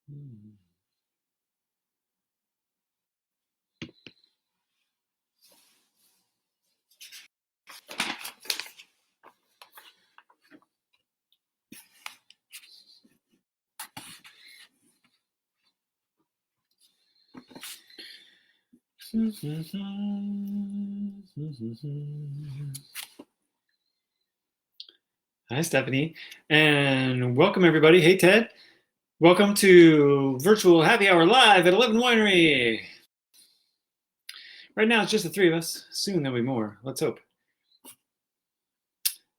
Hmm. Hi, Stephanie, and welcome everybody. Hey, Ted. Welcome to Virtual Happy Hour Live at 11 Winery. Right now, it's just the three of us. Soon there'll be more. Let's hope.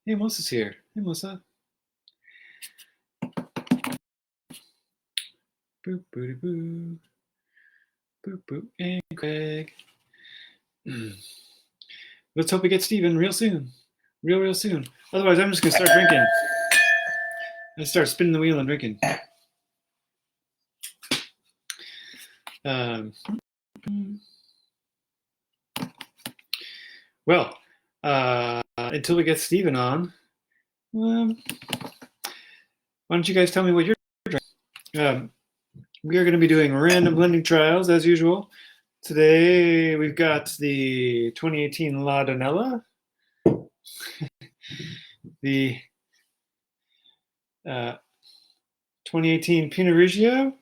Hey, Melissa's here. Hey, Melissa. Boop, booty, boo. Boop, boop, and Craig. Let's hope we get Steven real soon. Real soon. Otherwise, I'm just going to start drinking. I start spinning the wheel and drinking. Well, until we get Steven on, why don't you guys tell me what you're drinking? We are going to be doing random blending trials as usual. Today we've got the 2018 La Donella, the 2018 Pinot Grigio,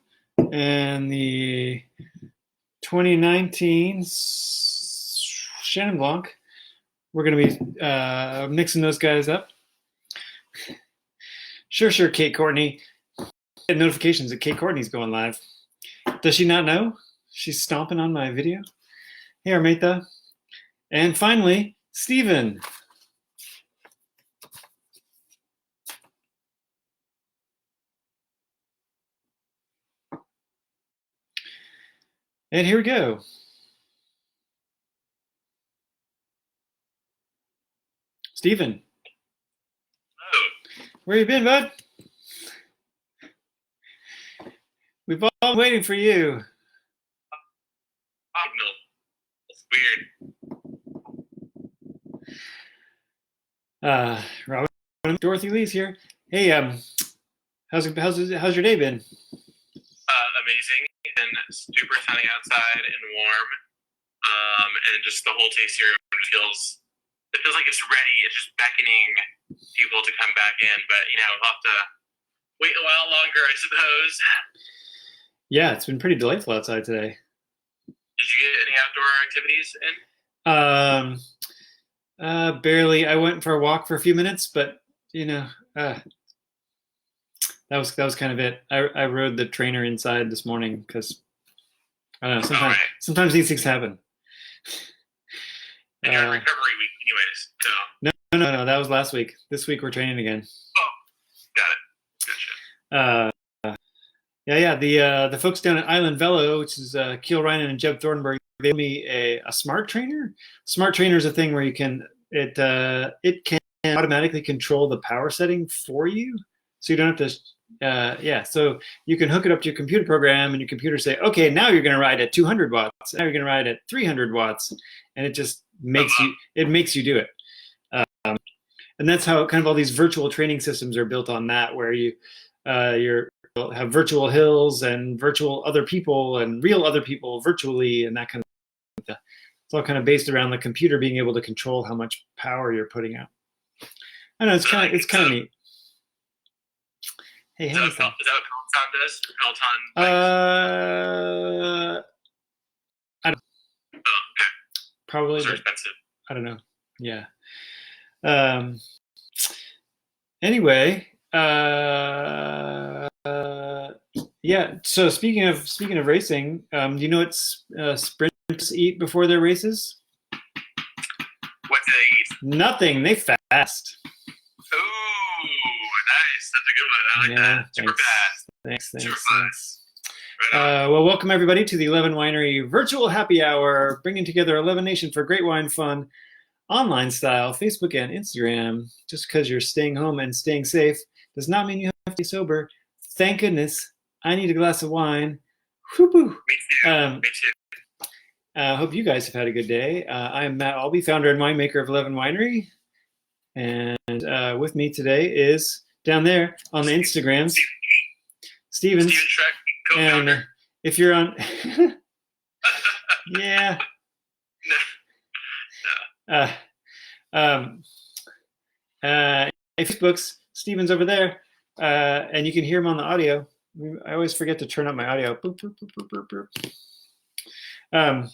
and the 2019 Chenin Blanc. We're going to be mixing those guys up. Sure, Kate Courtney. Get notifications that Kate Courtney's going live. Does she not know? She's stomping on my video. Hey, Armeta. And finally, Steven. And here we go. Steven. Hello. Where you been, bud? We've all been waiting for you. Signal. It's weird. Robin, Dorothy Lee's here. Hey, how's your day been? Amazing. It's been super sunny outside and warm. And just the whole tasting room feels like it's ready. It's just beckoning people to come back in. But we'll have to wait a while longer, I suppose. Yeah, it's been pretty delightful outside today. Did you get any outdoor activities in? Barely. I went for a walk for a few minutes, but that was kind of it. I rode the trainer inside this morning because I don't know. Sometimes these things happen. And your recovery week, anyways. So. No. That was last week. This week we're training again. Oh, got it. Gotcha. Yeah. The folks down at Island Velo, which is Keel Reinen and Jeb Thornburg, they gave me a smart trainer. Smart trainer is a thing where it can automatically control the power setting for you, so you don't have to. So you can hook it up to your computer program, and your computer say, okay, now you're going to ride at 200 watts. Now you're going to ride at 300 watts, and it just makes you do it. And that's how kind of all these virtual training systems are built on that, where you have virtual hills and virtual other people and real other people virtually, and that kind of stuff. It's all kind of based around the computer being able to control how much power you're putting out. I know it's kind of neat. Hey, is that what Peloton does? I don't. Oh, okay. Probably. Those are expensive. I don't know. Yeah. Anyway. Yeah. So speaking of racing, do you know what sprinters eat before their races? What do they eat? Nothing. They fast. Ooh, nice. That's a good one. I like that. Super fast. Thanks. Super fast. Well, welcome everybody to the 11 Winery Virtual Happy Hour, bringing together 11 Nation for great wine fun, online style, Facebook and Instagram. Just because you're staying home and staying safe does not mean you have to be sober. Thank goodness. I need a glass of wine. Whoop-oo. Me too. I hope you guys have had a good day. I'm Matt Albee, founder and winemaker of 11 Winery. And with me today is down there on the Instagrams, Steven Shrek. Co-founder. if you're on, yeah. Facebook's Steven's over there, and you can hear him on the audio. I always forget to turn up my audio. Boop, boop, boop, boop, boop, boop.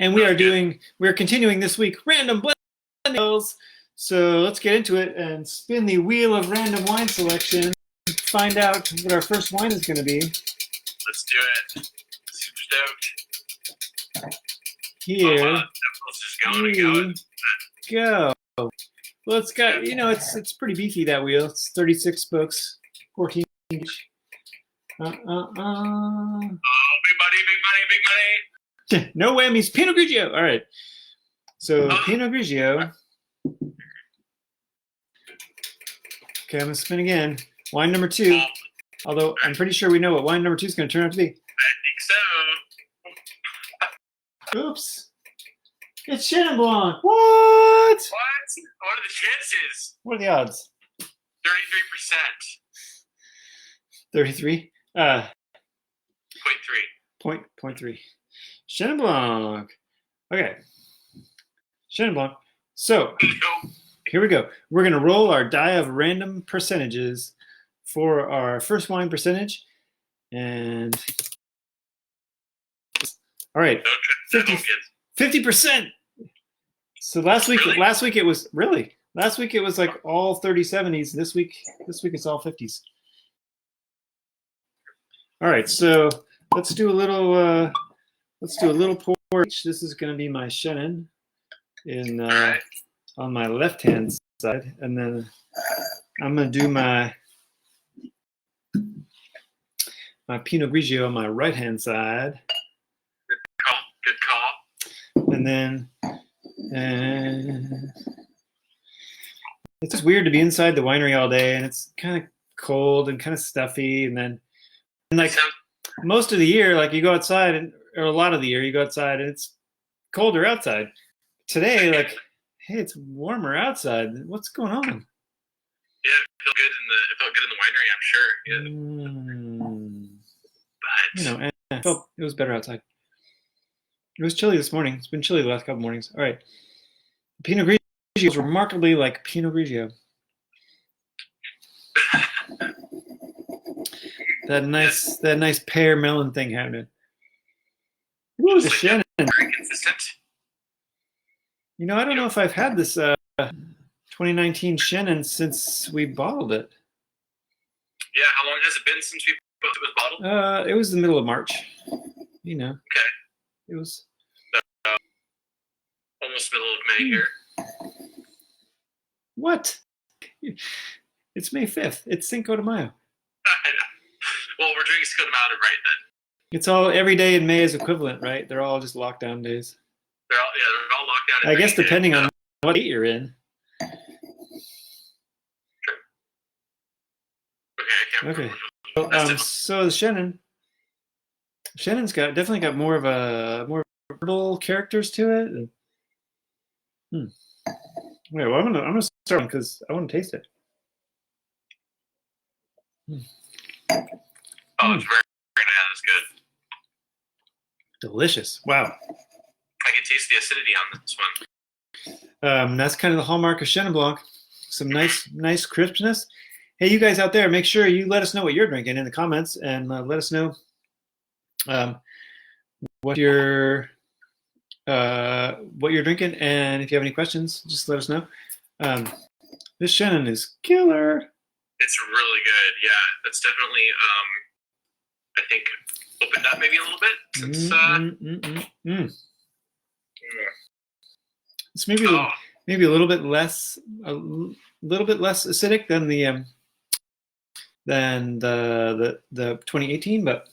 And we're continuing this week random blends. So let's get into it and spin the wheel of random wine selection. Find out what our first wine is going to be. Let's do it. Super stoked. Here we go. Well, it's got, it's pretty beefy, that wheel. It's 36 spokes, 14 each. Oh, big money, big money. No whammies. Pinot Grigio. All right. So Pinot Grigio. Okay, I'm going to spin again. Wine number 2. Although I'm pretty sure we know what wine number 2 is going to turn out to be. I think so. Oops. It's Chenin Blanc. What? What are the chances? What are the odds? 33%. 33? 0.3. Chenin Blanc. Okay. Chenin Blanc. So, here we go. We're going to roll our die of random percentages for our first wine percentage. And, all right. 50%. So last week it was like all 30-70s. This week it's all 50s. All right, so let's do a little pour. This is going to be my Chenin on my left hand side, and then I'm going to do my Pinot Grigio on my right hand side. Good call. And then it's just weird to be inside the winery all day, and it's kind of cold and kind of stuffy, and like most of the year, like you go outside, or a lot of the year you go outside and it's colder outside. Today, like, hey, it's warmer outside. What's going on? Yeah, it felt good in the winery, I'm sure. Yeah. But it was better outside. It was chilly this morning. It's been chilly the last couple mornings. All right. Pinot Grigio is remarkably like Pinot Grigio. That nice pear melon thing happening. Ooh, the Chenin. Very consistent. I don't know if I've had this 2019 Chenin since we bottled it. Yeah, how long has it been since it was bottled? It was the middle of March. Okay. It was almost middle of May here. What? It's May 5th. It's Cinco de Mayo. Well, we're drinking Cinco de Mayo right then. It's all every day in May is equivalent, right? They're all just lockdown days. They're all locked down. I guess depending on what date you're in. Sure. Okay. So the Chenin's definitely got more herbal characters to it. Wait, well, I'm gonna start because I want to taste it. Oh, it's very, very nice. It's good. Delicious. Wow. I can taste the acidity on this one. That's kind of the hallmark of Chenin Blanc. Some nice crispness. Hey, you guys out there, make sure you let us know what you're drinking in the comments, and let us know what you're drinking, and if you have any questions, just let us know. This Chenin is killer. It's really good. Yeah, that's definitely I think opened up maybe a little bit since. It's maybe a little bit less acidic than the 2018, but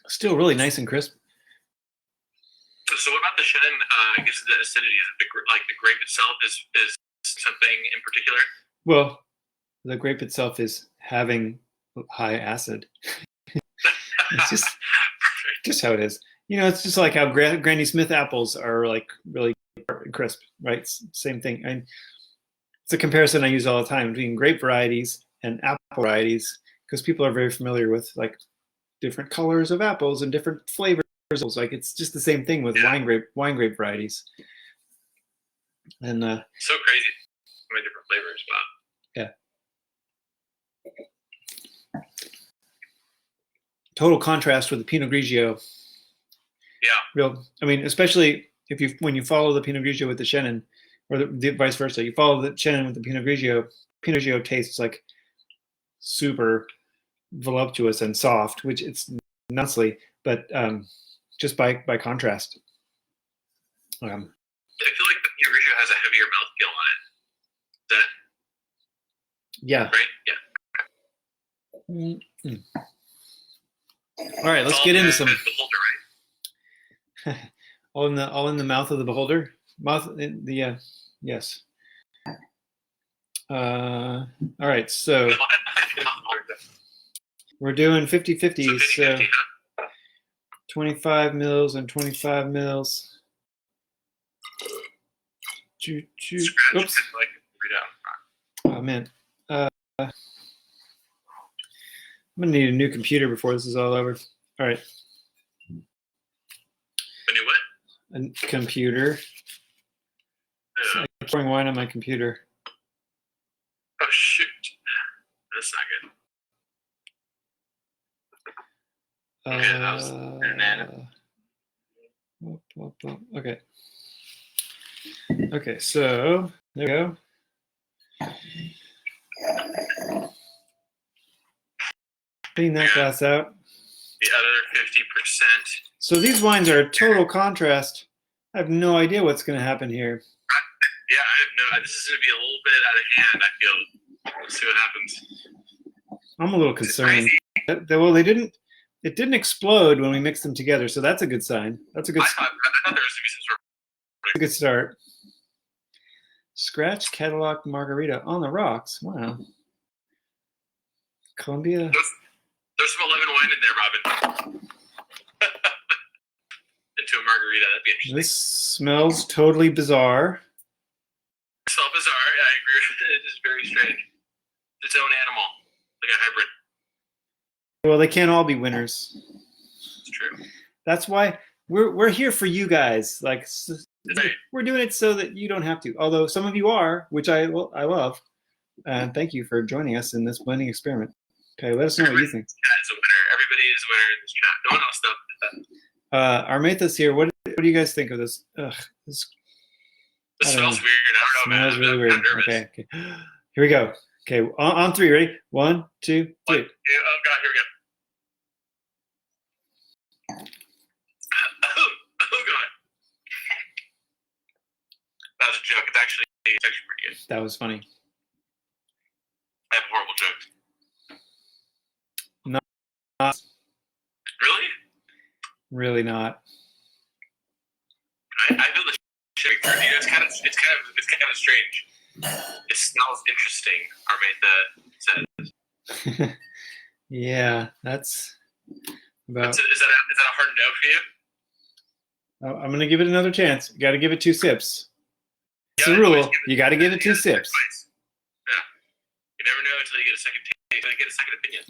still really nice and crisp. So what about the Chenin? I guess the acidity is the grape itself is something in particular. Well, the grape itself is having high acid. It's just how it is. It's just like how Granny Smith apples are like really crisp, right? Same thing. It's a comparison I use all the time between grape varieties and apple varieties because people are very familiar with like different colors of apples and different flavors. Like it's just the same thing with wine grape varieties. And so crazy, so many different flavors. Wow. Yeah. Total contrast with the Pinot Grigio. Yeah. I mean, especially when you follow the Pinot Grigio with the Chenin, or the vice versa. You follow the Chenin with the Pinot Grigio. Pinot Grigio tastes like super voluptuous and soft, which it's nicely, but just by contrast. I feel like the Pinot Grigio has a heavier mouthfeel on it. Is that? Yeah. Right. Yeah. All right, let's get into some. Beholder, right? all in the mouth of the beholder. Yes. All right, so we're doing 50-50. So 25 mils and 25 mils. Oops. Oh man. I'm gonna need a new computer before this is all over. All right. A new what? A computer. So I'm pouring wine on my computer. Oh shoot. That's not good. Okay, that was okay. Okay, so there we go. Clean that glass out. The other 50%. So these wines are a total contrast. I have no idea what's going to happen here. Yeah, I have no. This is going to be a little bit out of hand, I feel. We'll see what happens. I'm a little concerned. Well, it didn't explode when we mixed them together, so that's a good sign. That's a good. I thought there was going to be some sort of. A good start. Scratch Cadillac Margarita on the rocks. Wow. Columbia. There's some 11 wine in there, Robin. Into a margarita. That'd be interesting. This smells totally bizarre. It's all bizarre. Yeah, I agree with it. It is very strange. Its own animal, like a hybrid. Well, they can't all be winners. It's true. That's why we're here for you guys. Like we're doing it so that you don't have to. Although some of you are, which I love. And thank you for joining us in this blending experiment. Okay, let us know what you think. Yeah, is a winner. Everybody is a winner in this chat. No one else did that. Armetha's here. What do you guys think of this? This smells weird. I don't know, man. Smells really weird. Okay. Here we go. Okay, on three. Ready? 1, 2, 3. Oh God, here we go. Oh God. That was a joke. It's actually pretty good. That was funny. I have horrible jokes. Not really? Really not. I feel the shit through. You know, it's kind of strange. It smells interesting. Armetha says. Yeah, that's about. Is that a hard no for you? I'm gonna give it another chance. You got to give it 2 sips. It's a rule. You got to give it 2 sips. Yeah. You never know until you get a second taste. Until you get a second opinion.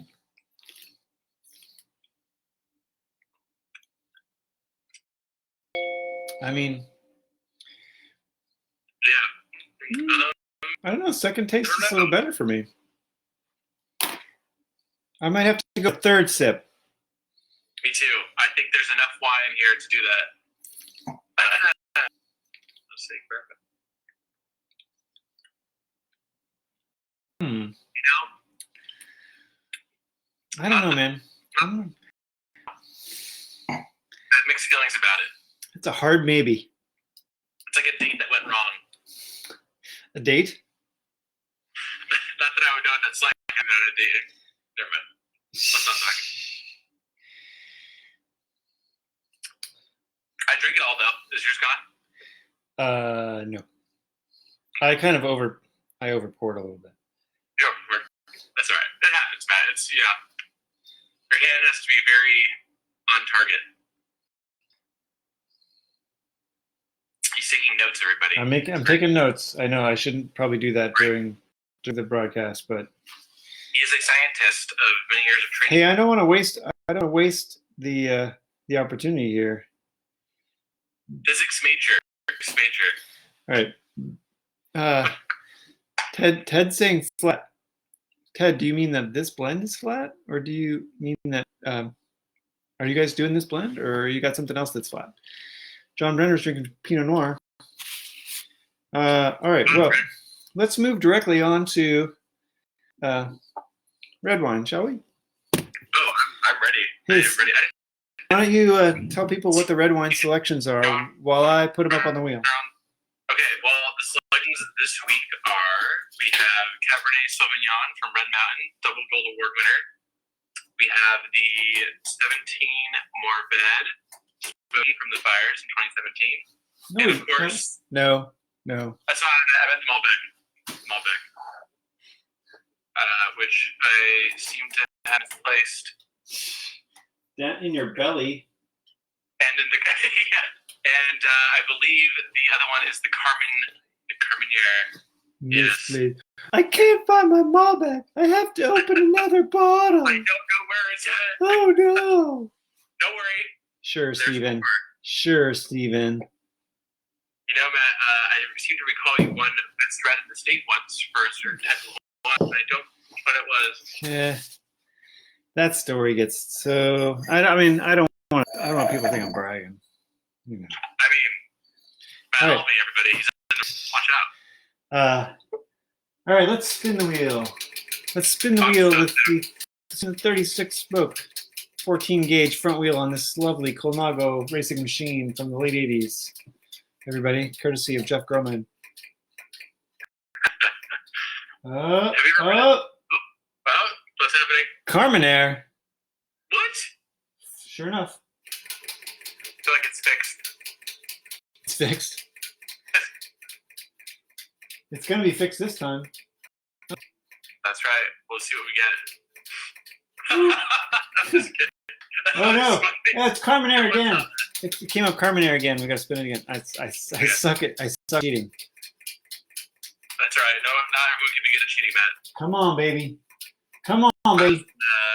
I mean, yeah. I don't know. Second taste is a little better for me. I might have to go 3rd sip. Me too. I think there's enough wine here to do that. Let's see. You know? I don't know, man. I have mixed feelings about it. It's a hard maybe. It's like a date that went wrong. A date? Not that I would know what that's like. I'm not a date. Never mind. Let's not talk. I drink it all though. Is yours gone? No. I kind of over poured a little bit. Yeah, that's all right. It happens, man. It's Your hand has to be very on target. He's taking notes, everybody. I'm taking notes. I know I shouldn't probably do that during the broadcast, but He's a scientist of many years of training. Hey, I don't want to waste the opportunity here. Physics major. All right. Ted's saying flat. Ted, do you mean that this blend is flat, or do you mean that are you guys doing this blend, or you got something else that's flat? John Brenner's drinking Pinot Noir. All right. Well, let's move directly on to red wine, shall we? Oh, I'm ready. Hey, I'm ready. why don't you tell people what the red wine selections are while I put them up on the wheel? Okay, well, the selections this week are, we have Cabernet Sauvignon from Red Mountain, Double Gold Award winner. We have the 17 Morbid from the Fires in 2017. And of course... No. That's not, I meant Malbec. Which I seem to have placed. That in your belly. And in the... yeah. And I believe the other one is the Carmenere. Yes, please. I can't find my Malbec. I have to open another bottle. I don't know where it's at. Oh, no. Don't worry. Sure, Steven. Sure, Steven. You know, Matt, I seem to recall you won Best Red in the State once for a certain type of one. I don't know what it was. Yeah. That story gets so... I don't want people to think I'm bragging. You know. I mean, Matt, right. everybody. He's watch out. All right, let's spin the wheel. Let's spin the wheel with the 36 spoke, 14 gauge front wheel on this lovely Colnago racing machine from the late 80s. Everybody, courtesy of Jeff Groman. What's happening? Carmenere. What? Sure enough. I feel like it's fixed. It's fixed. It's going to be fixed this time. That's right. We'll see what we get. I'm just kidding. Oh, no. Yeah, it's Carmenere again. It came up Carmenere again. We got to spin it again. I suck it. I suck cheating. That's right. No, not everyone can be good at cheating, Matt. Come on, baby. Come on, baby.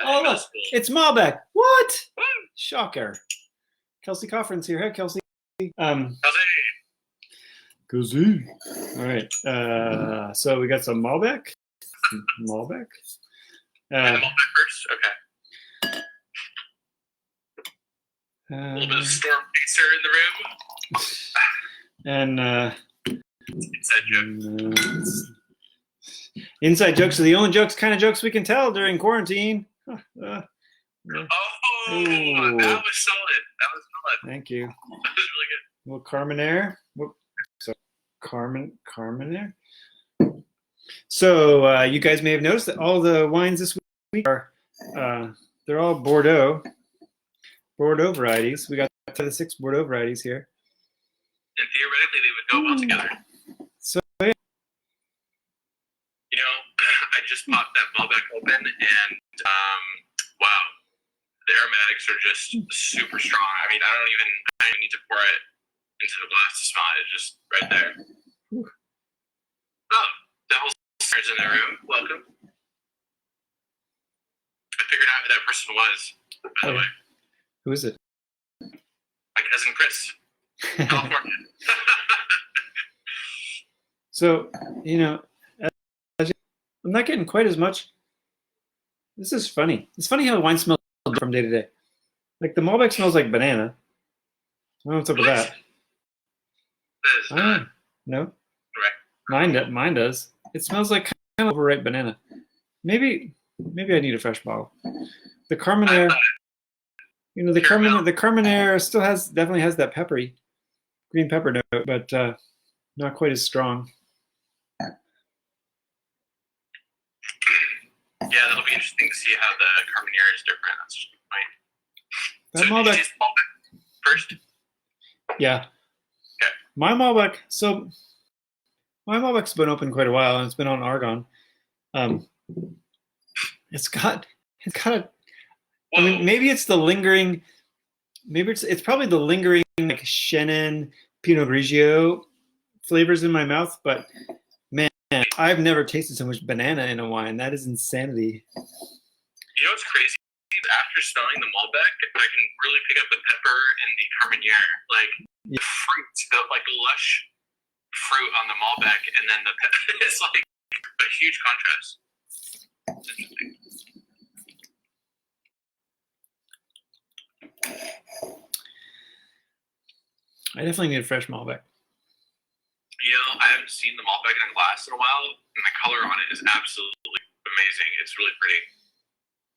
Oh, look. It's Malbec. What? Shocker. Kelsey Coffrin's here. Hey, Kelsey. Kelsey. All right. So we got some Malbec. Malbec. Malbec first? Okay. A little bit of storm chaser in the room. And inside jokes. Inside jokes are the only kind of jokes we can tell during quarantine. That was solid. That was solid. Thank you. That was really good. Well, Carmenere. So Carmenere. So you guys may have noticed that all the wines this week are they're all Bordeaux varieties. We got the 6 Bordeaux varieties here. And theoretically, they would go well together. So yeah. You know, I just popped that Malbec open, and wow, the aromatics are just super strong. I mean, I don't even need to pour it into the glass to smell it. It's just right there. Oh, Devil's Stars in the room. Welcome. I figured out who that person was, by the way. Who is it? My cousin Chris, California. So, you know, I'm not getting quite as much. This is funny. It's funny how the wine smells from day to day. Like the Malbec smells like banana. I don't know what's up with that. No. Right. Mine does. It smells like kind of overripe banana. Maybe I need a fresh bottle. The Carmenere, you know, the Carmenere still definitely has that green pepper note, but not quite as strong. Yeah, that'll be interesting to see how the Carmenere is different. That's just a point. That Malbec first? Yeah. Okay. My Malbec's been open quite a while, and it's been on Argonne. It's got a. I mean, maybe it's the lingering. Maybe it's probably the lingering like Chenin Pinot Grigio flavors in my mouth, but man, I've never tasted so much banana in a wine. That is insanity. You know what's crazy? After smelling the Malbec, I can really pick up the pepper and the Carmenere, like the fruit, the like lush fruit on the Malbec, and then the pepper. It's like a huge contrast. It's interesting. I definitely need a fresh Malbec. You know, I haven't seen the Malbec in a glass in a while, and the color on it is absolutely amazing. It's really pretty.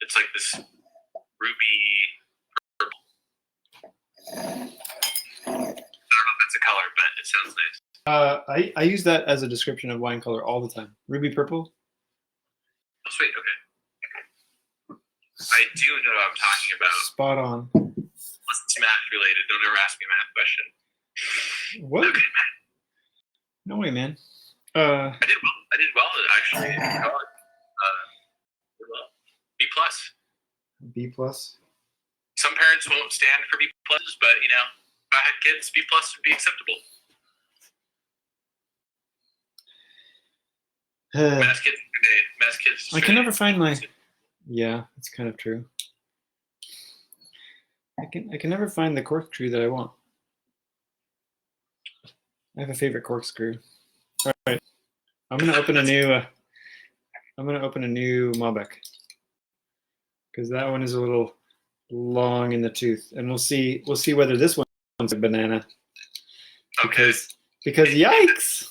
It's like this ruby purple. I don't know if that's a color, but it sounds nice. I use that as a description of wine color all the time. Ruby purple. Oh, sweet. Okay. I do know what I'm talking about. Spot on. Unless it's math related, don't ever ask me a math question. What? Okay. No way, man. I did well actually. B plus. B plus. Some parents won't stand for B pluses, but you know, if I had kids, B plus would be acceptable. Mass kids today. Mass kids. I can never find my. Yeah, that's kind of true. I can never find the corkscrew that I want. I have a favorite corkscrew. All right, I'm gonna open a new. I'm gonna open a new Malbec because that one is a little long in the tooth, and we'll see whether this one's a banana. Okay. Because yikes!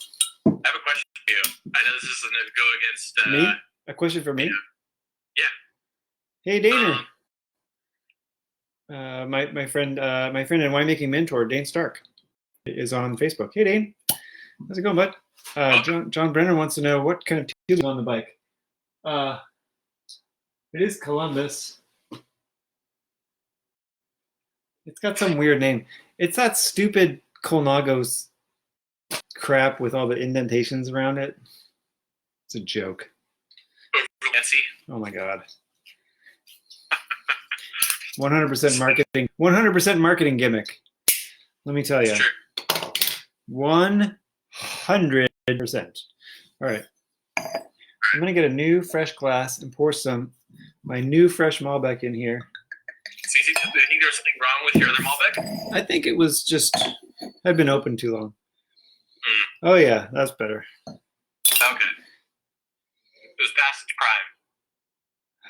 I have a question for you. I know this is going to go against me. A question for me? Yeah. Hey, Daner. My friend and winemaking mentor, Dane Stark, is on Facebook. Hey, Dane. How's it going, bud? John Brenner wants to know what kind of teal is on the bike. It is Columbus. It's got some weird name. It's that stupid Colnagos crap with all the indentations around it. It's a joke. Fancy. Oh my god. 100% marketing. 100% marketing gimmick. Let me tell you. 100%. All right. I'm gonna get a new fresh glass and pour my new fresh Malbec in here. So you think there's something wrong with your other Malbec? I think it was just had been open too long. Oh yeah, that's better. Okay. It was past its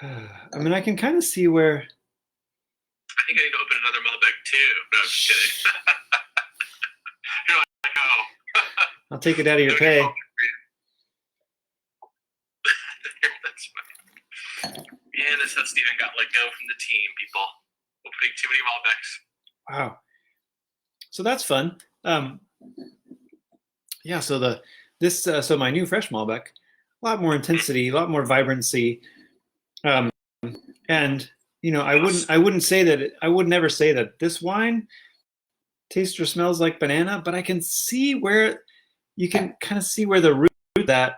prime. I mean, I can kind of see where. I think I need to open another Malbec too. No, I'm just kidding. You're like, oh. I'll take it out of your pay. That's funny. Yeah, that's how Steven got let go from the team, people. Opening too many Malbecs. Wow. So that's fun. Yeah, so my new fresh Malbec, a lot more intensity, a lot more vibrancy. And you know, I wouldn't say that I would never say that this wine tastes or smells like banana, but I can see where you can kind of see where the root that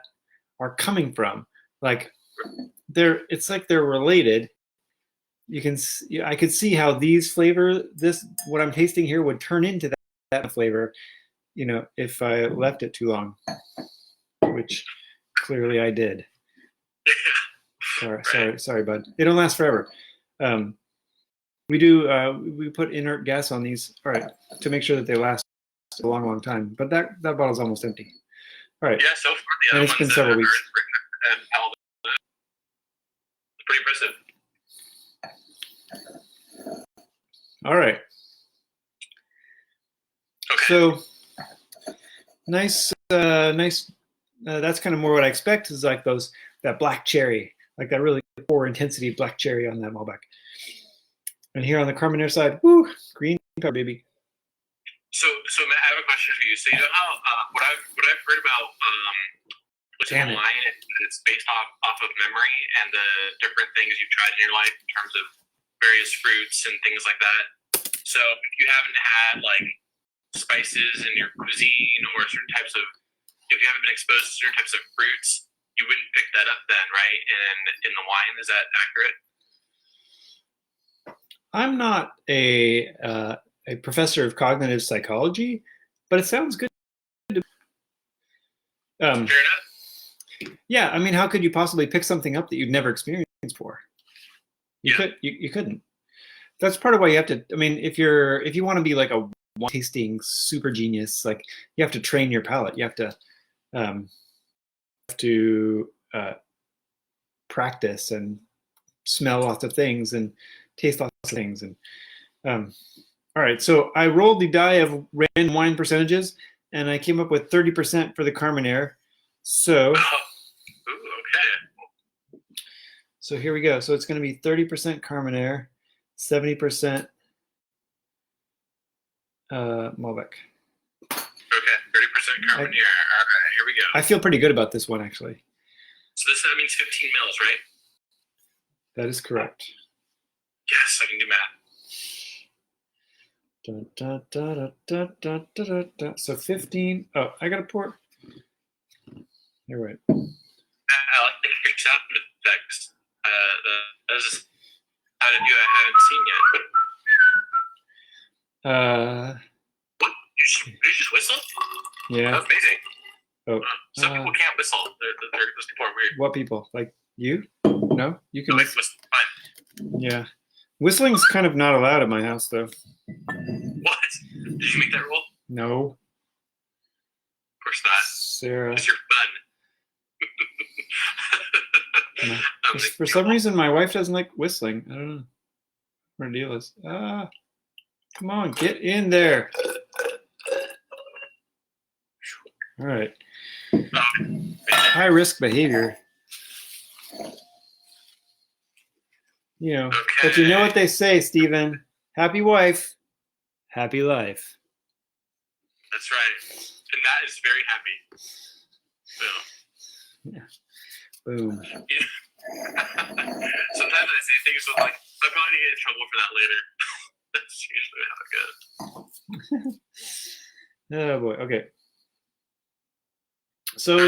are coming from. Like it's like they're related. I could see how these flavor, what I'm tasting here would turn into that flavor, you know, if I left it too long, which clearly I did. Sorry, bud. They don't last forever. We put inert gas on these, all right, to make sure that they last a long, long time. But that bottle's almost empty. All right. Yeah, so far the other and it's been several weeks. Pretty impressive. All right. Okay. So nice. That's kind of more what I expect. Is like that black cherry, like that really poor intensity black cherry on that Malbec. And here on the Carmenere side, woo, green pepper, baby. So Matt, I have a question for you. So you know how what I've heard about wine, it's based off of memory and the different things you've tried in your life in terms of various fruits and things like that. So if you haven't had like spices in your cuisine or certain types of, if you haven't been exposed to certain types of fruits, you wouldn't pick that up then, right? In the wine, is that accurate? I'm not a professor of cognitive psychology, but it sounds good. Fair enough. Yeah, I mean, how could you possibly pick something up that you'd never experienced before? Yeah. You couldn't. That's part of why you have to. I mean, if you want to be like a one tasting super genius, like you have to train your palate. You um, have to practice and smell lots of things and taste lots of things. And all right, so I rolled the die of random wine percentages, and I came up with 30% for the Carmenere. So. Ooh, okay. So here we go. So it's going to be 30% Carmenere, 70% Malbec. Okay, 30% Carmenere. All right, here we go. I feel pretty good about this one, actually. So that means 15 mils, right? That is correct. Yes, I can do math. So 15. Oh, I got to pour. You're right. I like your sound effects. That's how to do it. I haven't seen yet. What? You just whistle? Yeah. That's amazing. Oh. Some people can't whistle. Those people are weird. What people? Like you? No? You can whistle. Fine. Yeah. Whistling's kind of not allowed at my house, though. What? Did you make that rule? No. Of course not. Sarah. It's your fun. No. For some reason, my wife doesn't like whistling. I don't know what her deal is. Come on, get in there. All right. High risk behavior. You know, okay. But you know what they say, Stephen? Happy wife, happy life. That's right. And that is very happy. So. Yeah. Boom. Yeah. Sometimes I say things with like, I'm probably gonna get in trouble for that later. That's usually how it goes. Oh boy. Okay. So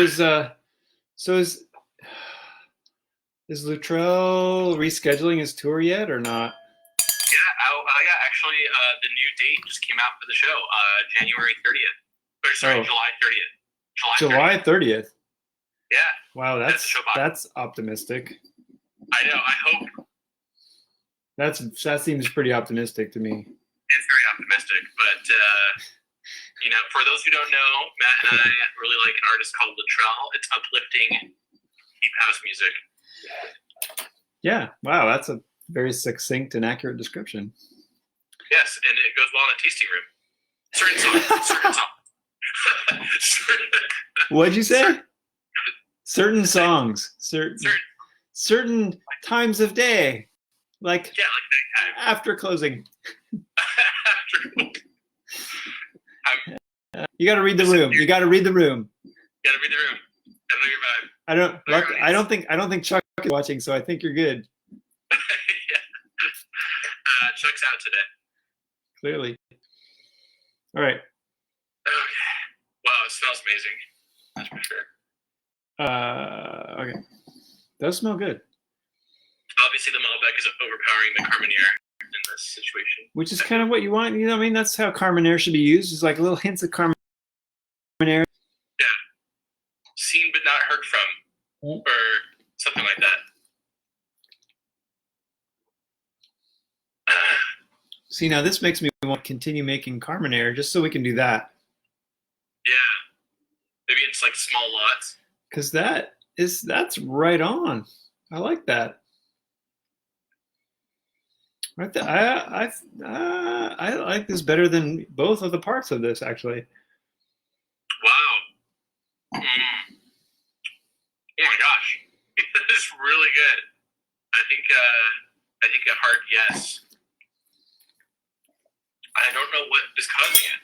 is Luttrell rescheduling his tour yet or not? Yeah, actually, the new date just came out for the show, January 30th. Or sorry, July 30th. July 30th. Yeah. Wow, that's optimistic. I know. I hope. That seems pretty optimistic to me. It's very optimistic, but you know, for those who don't know, Matt and I really like an artist called Luttrell. It's uplifting deep house music. Yeah. Wow, that's a very succinct and accurate description. Yes, and it goes well in a tasting room. Certain songs. What'd you say? Certain songs. Certain times of day. Like daytime. After closing. You got to read the room. You got to read the room. Gotta read the room. Gotta know your vibe. I don't think Chuck is watching, so I think you're good. Yeah. Chuck's out today. Clearly. All right. Okay. Wow, it smells amazing. That's for sure. Okay. Does smell good. Obviously, the Malbec is overpowering the Carmenere in this situation. Which is kind of what you want. You know what I mean? That's how Carmenere should be used. It's like little hints of Carmenere. Yeah. Seen but not heard from. Or something like that. See, now this makes me want to continue making Carmenere just so we can do that. Yeah. Maybe it's like small lots. Because that's right on. I like that. Right there. I like this better than both of the parts of this, actually. Wow. Oh my gosh. This is really good. I think a hard yes. I don't know what is causing it.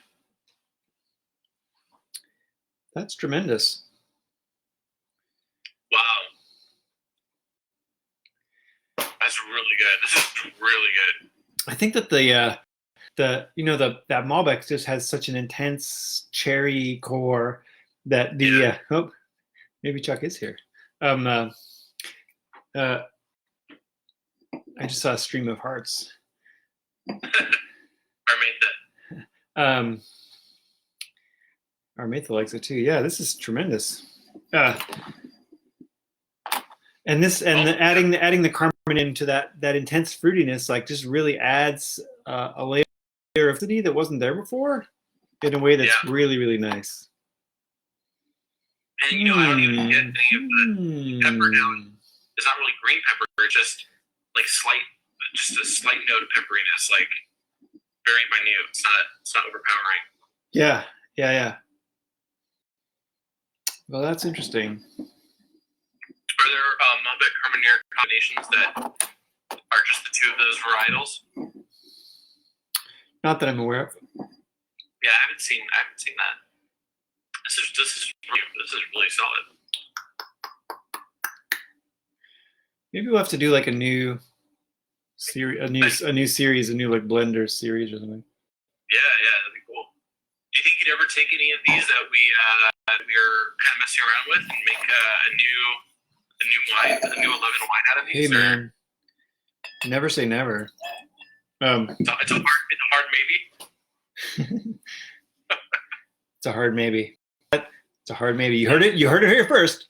That's tremendous. Wow. That's really good. This is really good. I think that that Malbec just has such an intense cherry core that maybe Chuck is here. I just saw a stream of hearts. Armetha likes it too. Yeah, this is tremendous. And adding the Carmenere into that intense fruitiness, like just really adds a layer of acidity that wasn't there before, in a way that's really, really nice. And I don't even get any of the pepper down. It's not really green pepper. It's just like just a slight note of pepperiness, like very minute. It's not overpowering. Yeah. Well, that's interesting. Are there Malbec Carmenere combinations that are just the two of those varietals? Not that I'm aware of. Yeah, I haven't seen that. This is really solid. Maybe we'll have to do like a new series, a new like blender series or something. Yeah, that'd be cool. Do you think you'd ever take any of these that we are kind of messing around with and make a new 11 wine out of these? Hey man, never say never. It's a hard maybe. It's a hard maybe. It's a hard maybe. You heard it here first.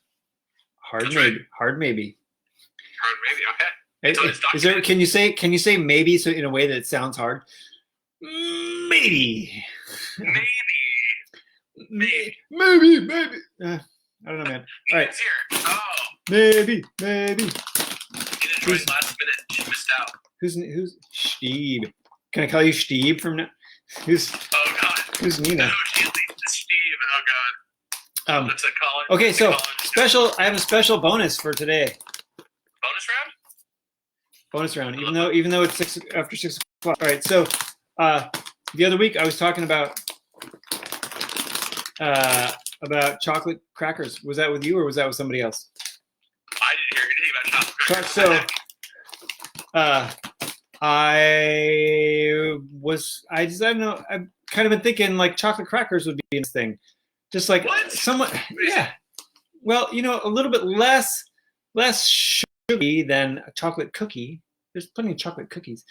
Hard That's maybe. right. Hard maybe. Hard maybe. Okay. Is there? Can you say maybe so in a way that it sounds hard? Maybe. Maybe. I don't know, man. All right. It's here. Oh. Maybe. You enjoyed last minute. You missed out. Who's Steve? Can I call you Steve from now? Oh God. Who's Nina? No, she leads to Steve. Oh God. That's a college. Okay, so special. I have a special bonus for today. Bonus round. Even though it's after 6 o'clock. All right. So the other week I was talking about chocolate crackers. Was that with you or was that with somebody else? I didn't hear anything about chocolate crackers. So I don't know. I've kind of been thinking like chocolate crackers would be a thing. Just like somewhat, yeah. Well, a little bit less sugary than a chocolate cookie. There's plenty of chocolate cookies.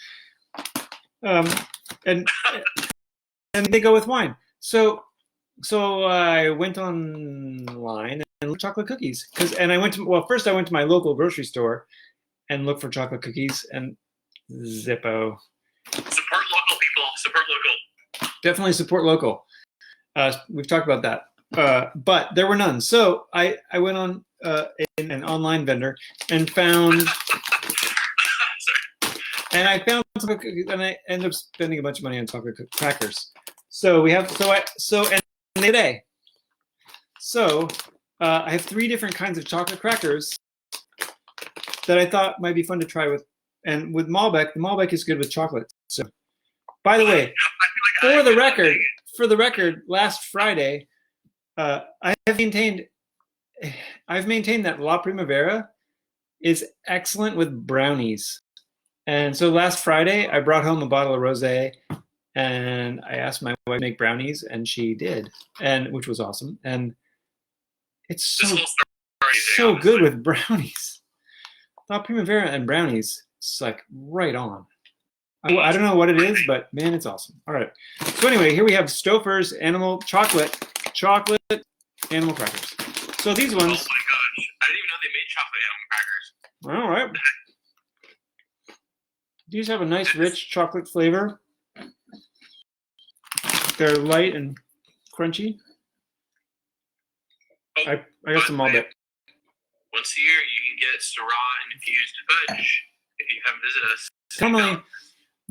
And they go with wine. So I went online and looked at chocolate cookies first I went to my local grocery store and looked for chocolate cookies and Zippo. Support local people. Support local. Definitely support local. We've talked about that. But there were none. So I went on an online vendor and found chocolate cookies, and I ended up spending a bunch of money on chocolate crackers. So I have 3 different kinds of chocolate crackers that I thought might be fun to try with. And with Malbec, the Malbec is good with chocolate. So, by the way, for the record, last Friday, I've maintained that La Primavera is excellent with brownies. And so last Friday, I brought home a bottle of rosé, and I asked my wife to make brownies, and she did, which was awesome. And it's so good with brownies. La Primavera and brownies, it's like right on. I don't know what it is, but man, it's awesome. All right. So anyway, here we have Stouffer's animal chocolate animal crackers. So these ones. Oh my gosh! I didn't even know they made chocolate animal crackers. All right. These have a nice, rich chocolate flavor. They're light and crunchy. I got some Malbec. Once a year, you can get Syrah infused fudge if you come visit us.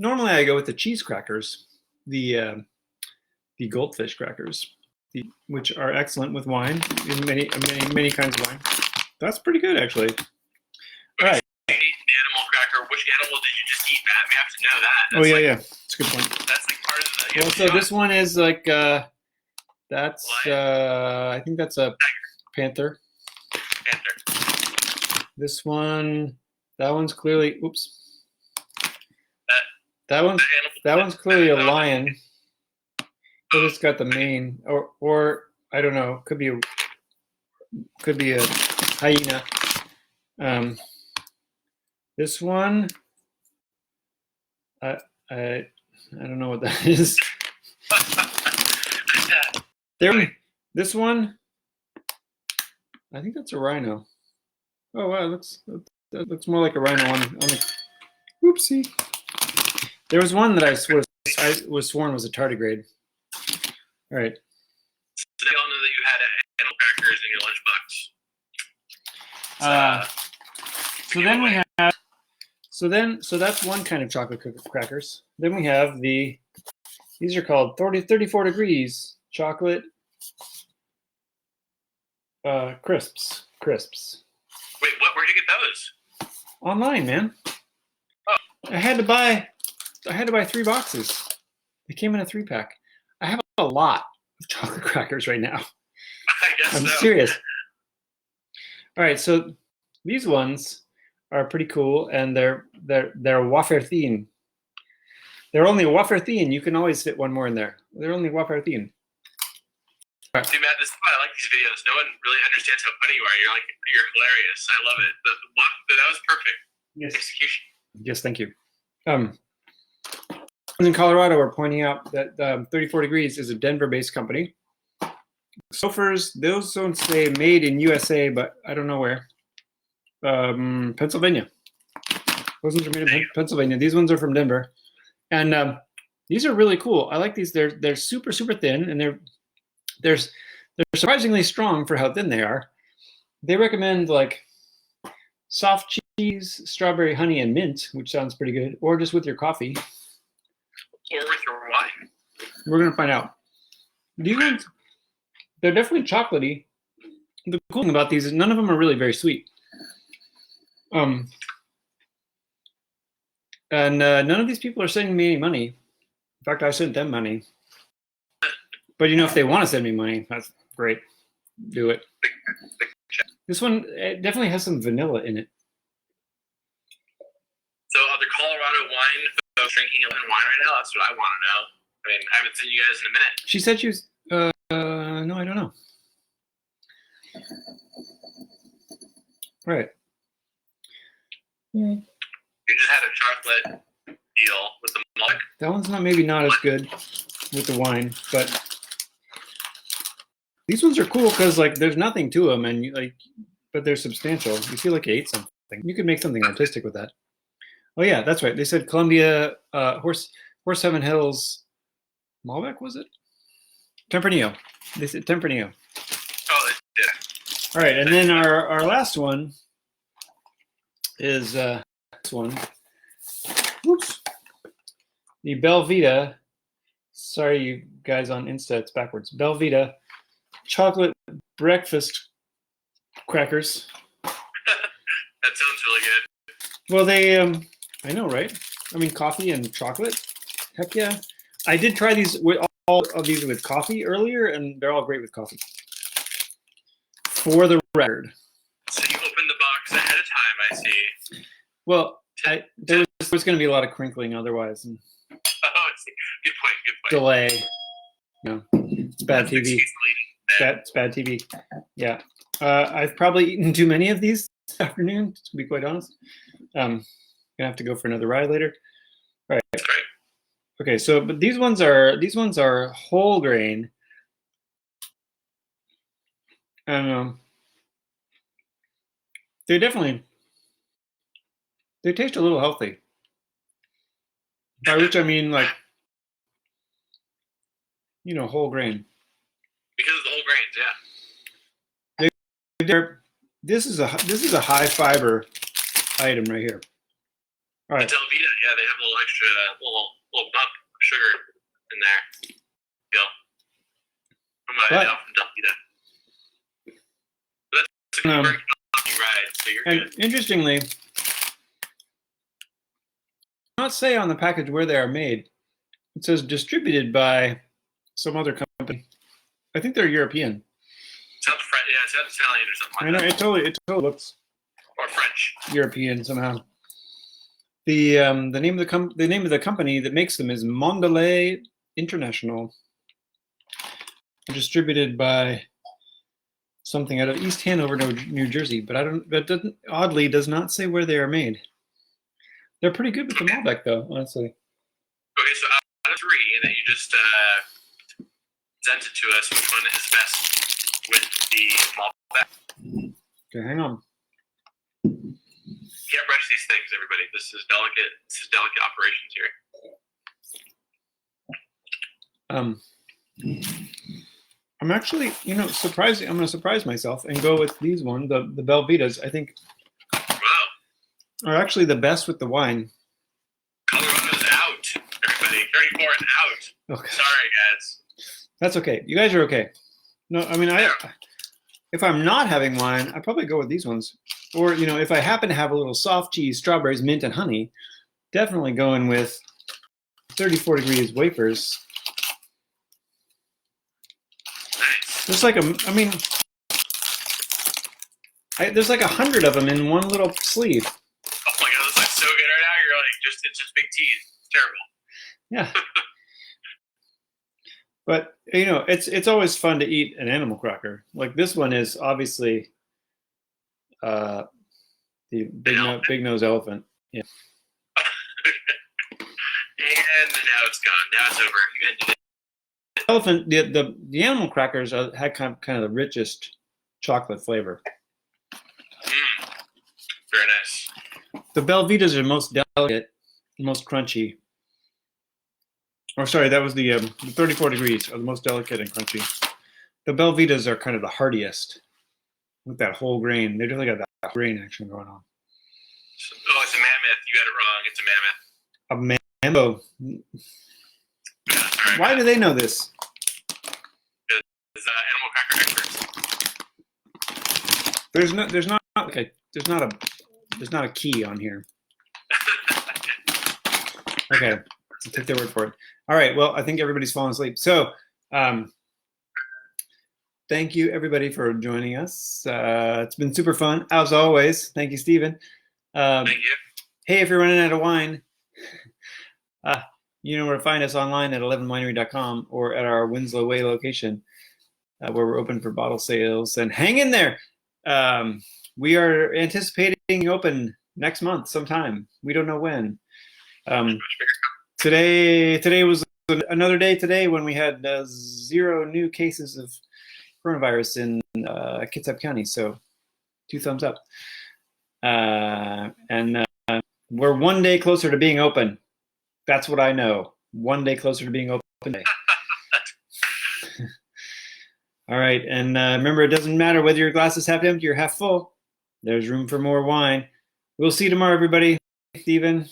Normally I go with the cheese crackers, the goldfish crackers, which are excellent with wine, in many kinds of wine. That's pretty good, actually. All right. The animal cracker. Which animal did you just eat, Matt? We have to know that. That's yeah. That's a good point. That's like part of the. Well, so this one is like that's I think that's a panther. This one, that one's clearly. Oops. That one's clearly a lion. But it's got the mane, or I don't know. Could be a hyena. This one, I don't know what that is. This one, I think that's a rhino. Oh wow, that looks more like a Rhino one. Oopsie. There was one that I was sworn was a tardigrade. All right. So they all know that you had animal crackers in your lunchbox. So then we have. So that's one kind of chocolate crackers. Then we have these are called 34 degrees chocolate crisps. Wait, where'd you get those? Online, man. Oh. I had to buy 3 boxes. They came in a 3-pack. I have a lot of chocolate crackers right now. I guess I'm so. serious. All right, so these ones are pretty cool, and they're wafer thin. They're only wafer thin. You can always fit one more in there. They're only wafer thin. Right. See, Matt, this is why I like these videos. No one really understands how funny you are. You're hilarious. I love it. That was perfect. Yes. Execution. Yes, thank you. In Colorado, we're pointing out that 34 Degrees is a Denver-based company. Sofers, those don't say made in USA, but I don't know where. Pennsylvania. Those ones are made in Pennsylvania. These ones are from Denver, and these are really cool. I like these. They're super thin, and they're surprisingly strong for how thin they are. They recommend like soft cheese, strawberry, honey, and mint, which sounds pretty good, or just with your coffee. Or with your wine. We're gonna find out. These ones, they're definitely chocolatey. The cool thing about these is none of them are really very sweet. And none of these people are sending me any money. In fact, I sent them money. But if they want to send me money, that's great. Do it. This one definitely has some vanilla in it. So are the Colorado wine folks drinking wine right now? That's what I want to know. I mean, I haven't seen you guys in a minute. She said she was, no, I don't know. Right. You just had a chocolate deal with the Malbec. That one's maybe not as good with the wine, but these ones are cool because like there's nothing to them, and but they're substantial. You feel like you ate something. You could make something artistic with that. Oh yeah, that's right. They said Columbia, Horse Heaven Hills, Malbec, was it? Tempranillo. They said Tempranillo. Oh, they did. All right, and then our last one is this one. Whoops. The Velveeta. Sorry, you guys on Insta, it's backwards. Velveeta chocolate breakfast crackers. That sounds really good. Well, they, I know, right? I mean, coffee and chocolate. Heck yeah. I did try these with all of these with coffee earlier, and they're all great with coffee. For the record. So you opened the box ahead of time, I see. Well, there was going to be a lot of crinkling otherwise. And oh, I see. Good point. Delay. No, it's bad TV. It's bad TV. Yeah. I've probably eaten too many of these this afternoon, to be quite honest. Gonna have to go for another ride later. All right. That's great. Okay, so but these ones are whole grain. And they taste a little healthy. By which I mean like whole grain. Because of the whole grains, yeah. This is a high fiber item right here. All right. It's Velveeta, yeah, they have a little extra little bump of sugar in there. From Velveeta. That's a very coffee ride, so you're good. Interestingly, not say on the package where they are made. It says distributed by some other company. I think they're European. Sounds French, yeah, it sounds Italian or something like that. It totally looks or French. European somehow. The name of the company that makes them is Mondelez International. Distributed by something out of East Hanover, New Jersey, but oddly does not say where they are made. They're pretty good with the Malbec though, honestly. Okay, so out of 3 that you just presented to us, which one is best with the Malbec? Okay, hang on. Can't rush these things, everybody. This is delicate. This is delicate operations here. I'm actually, surprising. I'm going to surprise myself and go with these the Velveetas. I think are actually the best with the wine. Colorado's out, everybody. 34 and out. Okay. Sorry, guys. That's okay. You guys are okay. No, I mean, if I'm not having wine, I'd probably go with these ones. Or, if I happen to have a little soft cheese, strawberries, mint, and honey, definitely going with 34 degrees wafers. There's like there's like 100 of them in one little sleeve. Oh my god, this looks so good right now. You're like, it's just big teas. It's terrible. Yeah. But it's always fun to eat an animal cracker. Like this one is obviously the big nose elephant. Yeah. And now it's gone. Now it's over. You ended it. Elephant, the animal crackers had kind of the richest chocolate flavor. Very nice. The Velveetas are most delicate, most crunchy. Or sorry, that was the 34 degrees are the most delicate and crunchy. The Velveetas are kind of the heartiest with that whole grain. They definitely got that grain action going on. Oh, it's a mammoth. You got it wrong. It's a mammoth. A mambo. Why do they know this? It's animal cracker experts. There's not a key on here. Okay, so take their word for it. All right. Well, I think everybody's fallen asleep. So, thank you everybody for joining us. It's been super fun as always. Thank you, Stephen. Thank you. Hey, if you're running out of wine. You know where to find us online at 11winery.com or at our Winslow Way location where we're open for bottle sales. And hang in there. We are anticipating open next month sometime. We don't know when. Today was another day today when we had 0 new cases of coronavirus in Kitsap County. So 2 thumbs up. And we're one day closer to being open. That's what I know. One day closer to being open day. All right. And remember, it doesn't matter whether your glass is half empty or half full. There's room for more wine. We'll see you tomorrow, everybody. Stephen. Later.